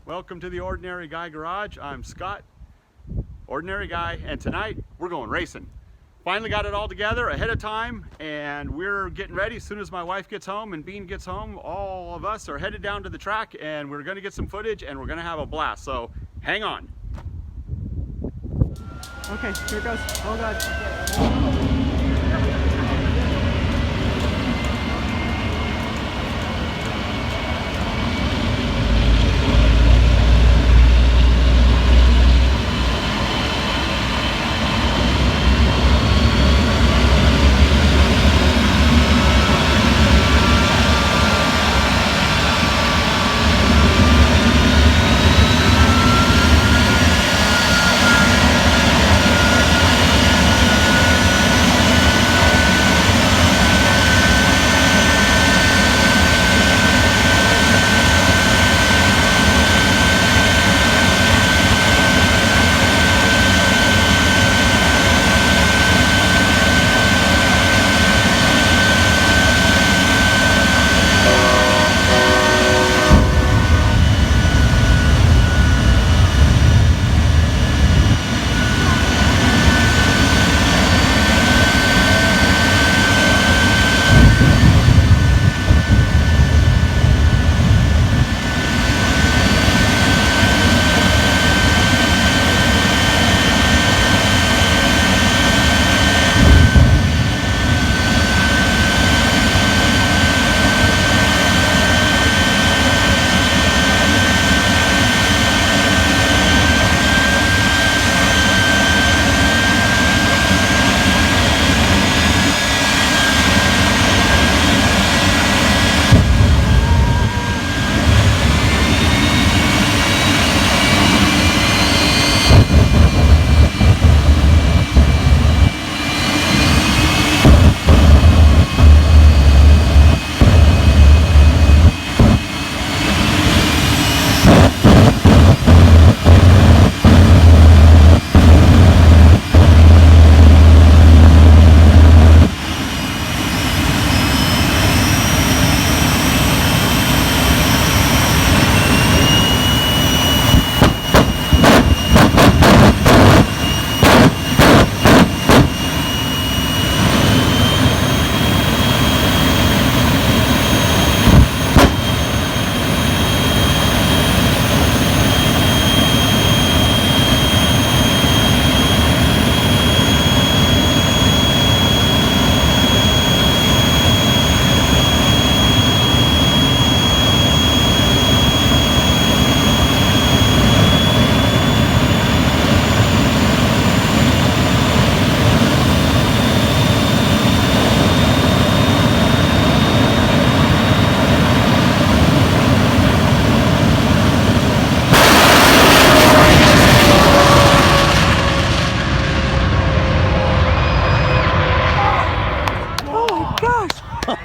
Welcome to the Ordinary Guy Garage. I'm Scott, Ordinary Guy, and tonight we're going racing. Finally got it all together ahead of time, and we're getting ready. As soon as my wife gets home and Bean gets home, all of us are headed down to the track, and we're going to get some footage, and we're going to have a blast. So hang on. Okay, here it goes. Oh God.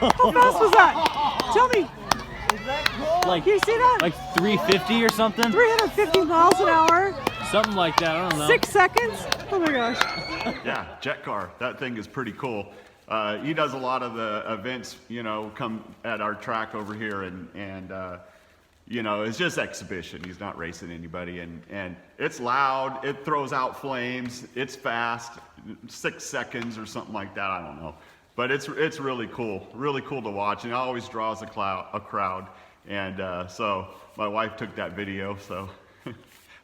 How fast was that? Tell me. Is that cool? Can you see that? Like 350 or something? 350 miles an hour. Something like that, I don't know. 6 seconds? Oh my gosh. Yeah, jet car. That thing is pretty cool. He does a lot of the events, you know, come at our track over here, and you know, it's just exhibition. He's not racing anybody, and it's loud. It throws out flames. It's fast, 6 seconds or something like that. I don't know, but it's really cool to watch, and it always draws a crowd. And so my wife took that video, so.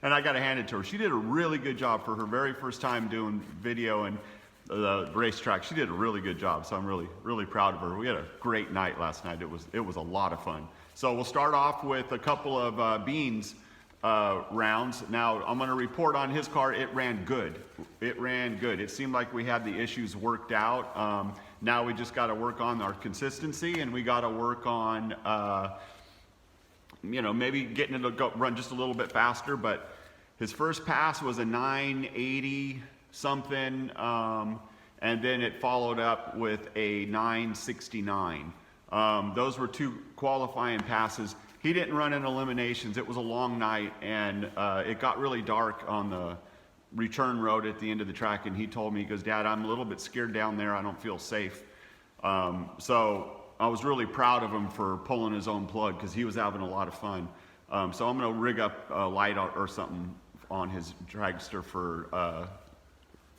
And I got to hand it to her. She did a really good job for her very first time doing video and the racetrack. She did a really good job, so I'm really proud of her. We had a great night last night. It was a lot of fun. So we'll start off with a couple of Beans rounds. Now I'm going to report on his car. It ran good. It ran good. It seemed like we had the issues worked out. Now we just got to work on our consistency, and we got to work on you know, maybe getting it to go run just a little bit faster. But his first pass was a 980 something, and then it followed up with a 969. Those were two qualifying passes. He didn't run in eliminations. It was a long night, and it got really dark on the return road at the end of the track, and he told me, he goes, "Dad, I'm a little bit scared down there. I don't feel safe." So I was really proud of him for pulling his own plug, because he was having a lot of fun. So I'm gonna rig up a light or something on his dragster for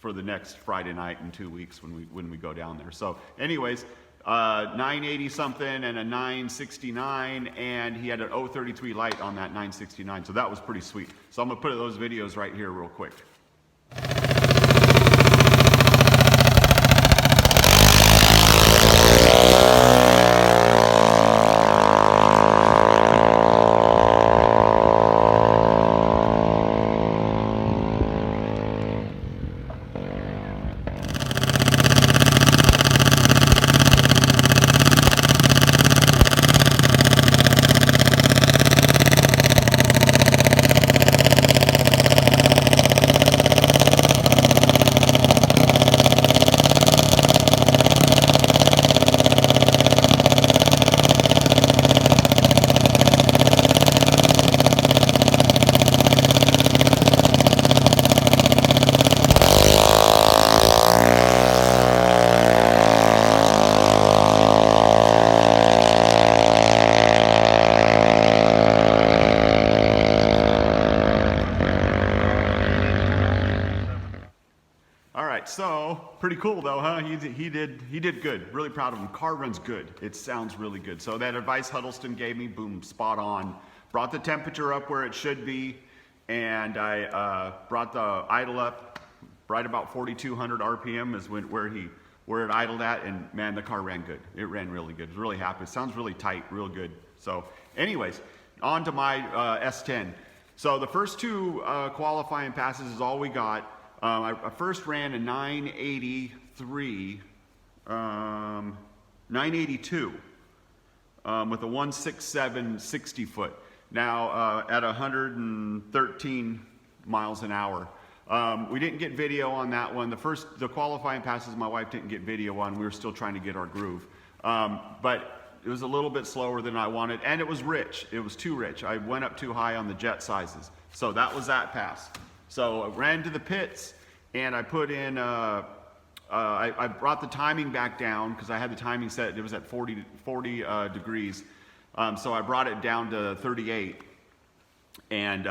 the next Friday night in 2 weeks when we go down there. So anyways, 980 something and a 969, and he had an 033 light on that 969. So that was pretty sweet. So I'm gonna put those videos right here real quick. So pretty cool though, huh? He did good. Really proud of him. Car runs good. It sounds really good. So that advice Huddleston gave me, boom, spot on. Brought the temperature up where it should be, and I brought the idle up right about 4,200 RPM is where it idled at, and man, the car ran good. It ran really good. I was really happy. It sounds really tight, real good. So, anyways, on to my S10. So the first two qualifying passes is all we got. I first ran a 982 with a 167 60 foot. Now at 113 miles an hour. We didn't get video on that one. The qualifying passes my wife didn't get video on. We were still trying to get our groove. But it was a little bit slower than I wanted, and it was rich. It was too rich. I went up too high on the jet sizes. So that was that pass. So I ran to the pits, and I put in, I brought the timing back down because I had the timing set, it was at 40 degrees. So I brought it down to 38, and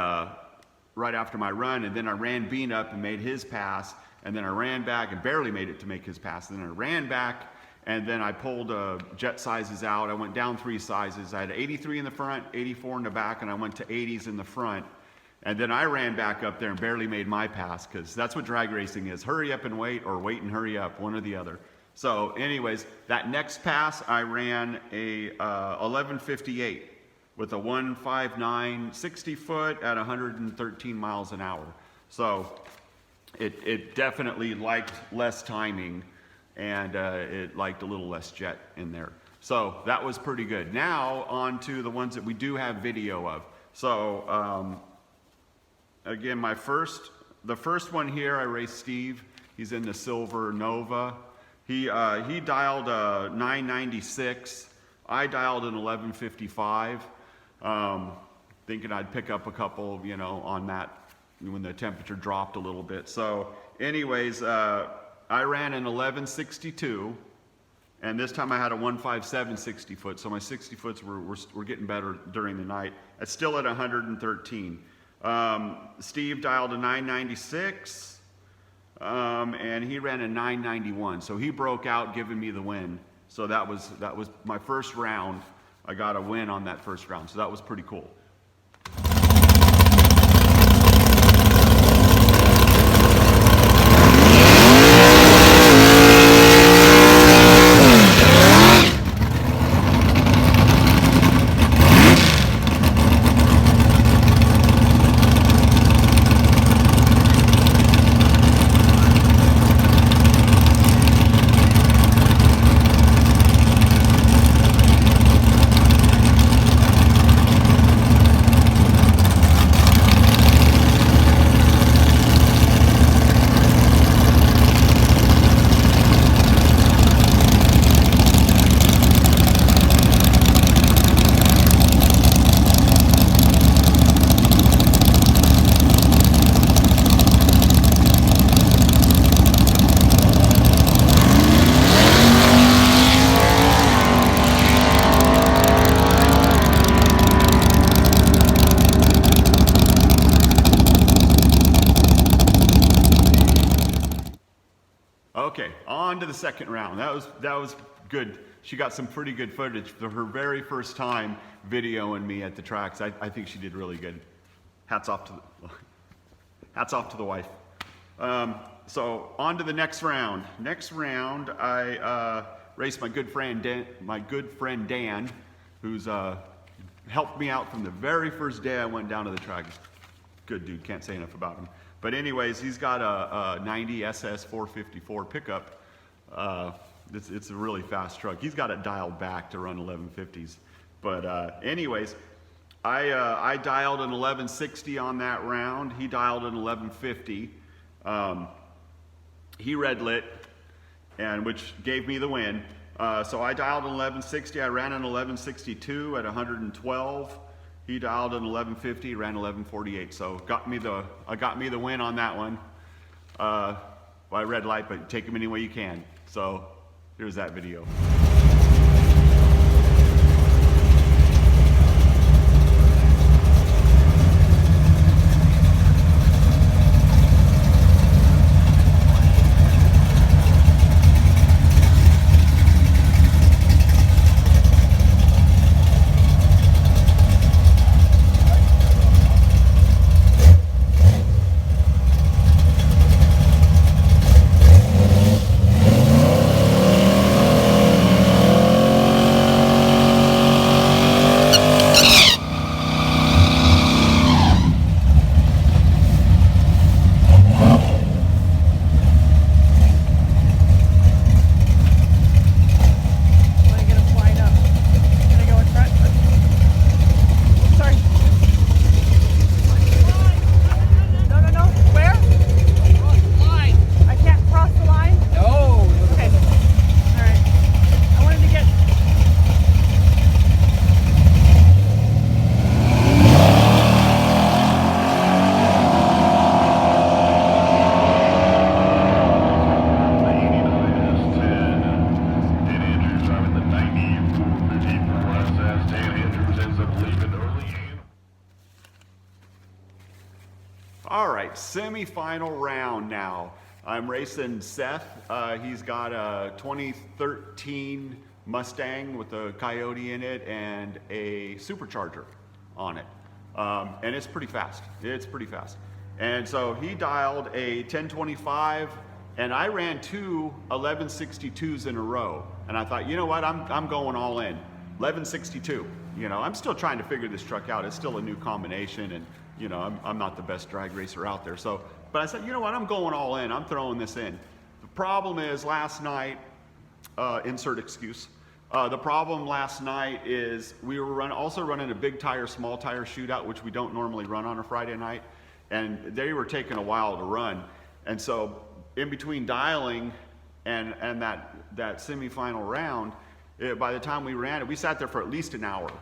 right after my run, and then I ran Bean up and made his pass, and then I ran back and barely made it to make his pass, and then I ran back, and then I pulled jet sizes out. I went down 3 sizes. I had 83 in the front, 84 in the back, and I went to 80s in the front. And then I ran back up there and barely made my pass, because that's what drag racing is. Hurry up and wait, or wait and hurry up, one or the other. So anyways, that next pass, I ran a 1158 with a 159 60 foot at 113 miles an hour. So it definitely liked less timing, and it liked a little less jet in there. So that was pretty good. Now on to the ones that we do have video of. So again, the first one here, I raced Steve. He's in the silver Nova. He dialed a 996. I dialed an 1155, thinking I'd pick up a couple, on that when the temperature dropped a little bit. So anyways, I ran an 1162, and this time I had a 157 60 foot. So my 60 foots were getting better during the night. It's still at 113. Steve dialed a 996, and he ran a 991. So he broke out, giving me the win. So that was my first round. I got a win on that first round. So that was pretty cool. Okay, on to the second round. That was good. She got some pretty good footage for her very first time videoing me at the tracks. I think she did really good. Hats off to the wife. So on to the next round. Next round, I raced my good friend Dan, who's helped me out from the very first day I went down to the track. Good dude, can't say enough about him. But anyways, he's got a 90 SS 454 pickup. It's a really fast truck. He's got it dialed back to run 1150s. But anyways, I dialed an 1160 on that round. He dialed an 1150. He red lit, and which gave me the win. So I dialed an 1160. I ran an 1162 at 112. He dialed an 1150, ran 1148. So got me the win on that one. By red light, but take them any way you can. So here's that video. All right, semi-final round now. I'm racing Seth. He's got a 2013 Mustang with a Coyote in it and a supercharger on it. And it's pretty fast. It's pretty fast. And so he dialed a 1025, and I ran two 1162s in a row. And I thought, you know what, I'm going all in. 1162. You know, I'm still trying to figure this truck out. It's still a new combination, and you know, I'm not the best drag racer out there. So, but I said, you know what, I'm going all in. I'm throwing this in. The problem is last night, insert excuse. The problem last night is we were also running a big tire, small tire shootout, which we don't normally run on a Friday night. And they were taking a while to run. And so in between dialing and that semifinal round, by the time we ran it, we sat there for at least an hour.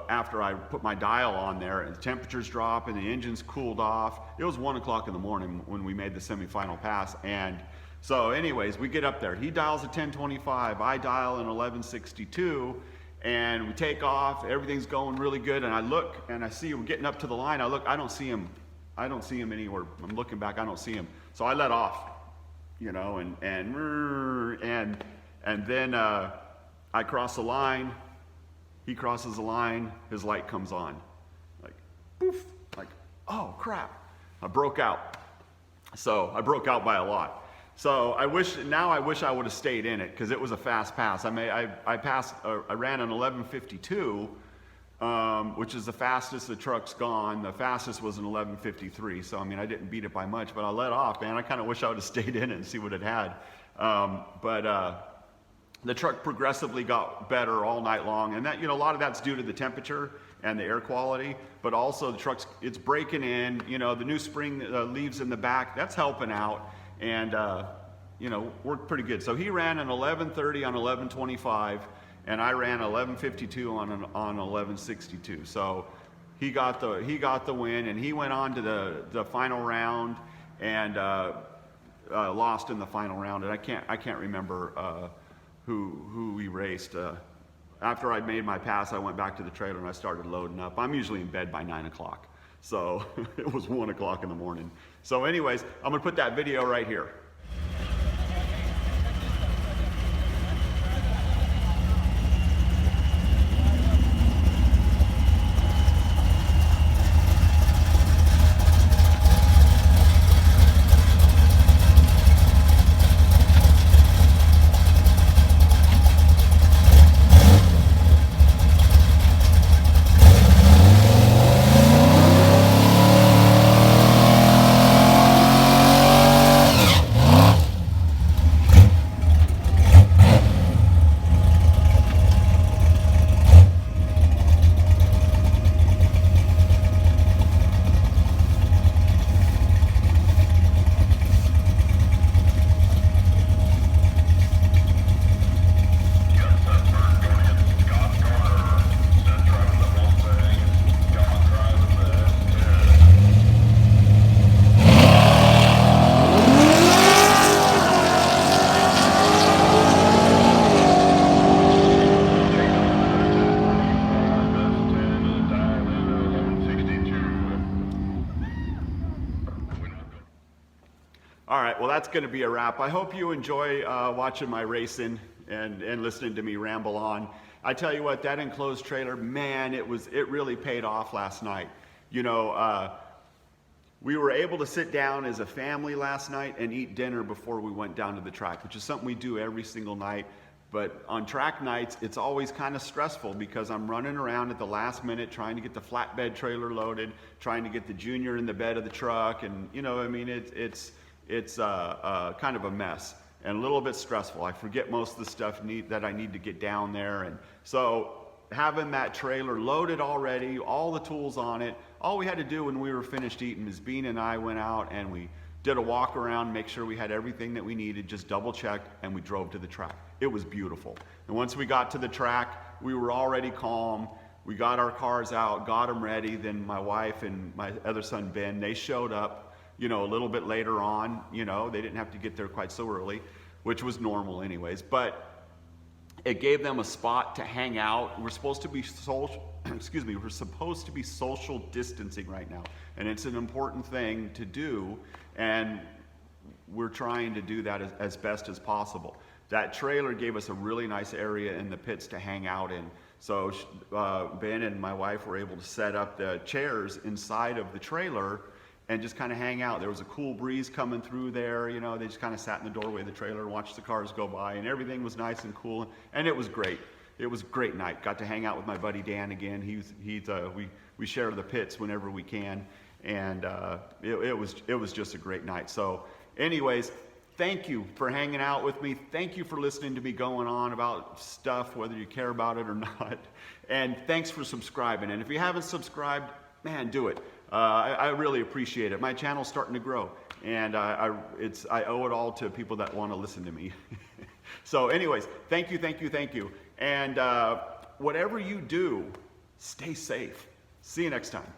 After I put my dial on there, and the temperatures dropped and the engines cooled off. It was 1 o'clock in the morning when we made the semifinal pass. And so anyways, we get up there. He dials a 1025, I dial an 1162, and we take off. Everything's going really good. And I look and I see we're getting up to the line. I look, I don't see him. I don't see him anywhere. I'm looking back, I don't see him. So I let off, you know, and then I cross the line. He crosses the line, his light comes on. Like, poof, like, oh crap. I broke out. So I broke out by a lot. So I wish I would have stayed in it, because it was a fast pass. I ran an 1152, which is the fastest the truck's gone. The fastest was an 1153. So I mean, I didn't beat it by much, but I let off, man. I kind of wish I would have stayed in it and see what it had. The truck progressively got better all night long, and that, you know, a lot of that's due to the temperature and the air quality, but also the it's breaking in, you know, the new spring leaves in the back, that's helping out, and you know, worked pretty good. So he ran an 1130 on 1125, and I ran 1152 on 1162. So he got the win, and he went on to the final round and lost in the final round, and I can't remember who we raced. After I made my pass, I went back to the trailer and I started loading up. I'm usually in bed by 9 o'clock. So it was 1 o'clock in the morning. So anyways, I'm gonna put that video right here. All right, well, that's going to be a wrap. I hope you enjoy watching my racing and listening to me ramble on. I tell you what, that enclosed trailer, man, it really paid off last night. You know, we were able to sit down as a family last night and eat dinner before we went down to the track, which is something we do every single night. But on track nights, it's always kind of stressful because I'm running around at the last minute trying to get the flatbed trailer loaded, trying to get the junior in the bed of the truck, and you know, I mean, it's kind of a mess and a little bit stressful. I forget most of the stuff that I need to get down there, and so having that trailer loaded already, all the tools on it, all we had to do when we were finished eating is Bean and I went out and we did a walk around, make sure we had everything that we needed, just double checked, and we drove to the track. It was beautiful. And once we got to the track, we were already calm. We got our cars out, got them ready. Then my wife and my other son, Ben, they showed up, you know, a little bit later on. You know, they didn't have to get there quite so early, which was normal anyways. But it gave them a spot to hang out. We're supposed to be we're supposed to be social distancing right now. And it's an important thing to do. And we're trying to do that as best as possible. That trailer gave us a really nice area in the pits to hang out in. So Ben and my wife were able to set up the chairs inside of the trailer and just kind of hang out. There was a cool breeze coming through there. You know, they just kind of sat in the doorway of the trailer and watched the cars go by, and everything was nice and cool. And it was great. It was a great night. Got to hang out with my buddy Dan again. We share the pits whenever we can, and it was just a great night. So, anyways, thank you for hanging out with me. Thank you for listening to me going on about stuff, whether you care about it or not. And thanks for subscribing. And if you haven't subscribed, man, do it. I really appreciate it. My channel's starting to grow, and I owe it all to people that want to listen to me. So anyways, thank you. And whatever you do, stay safe. See you next time.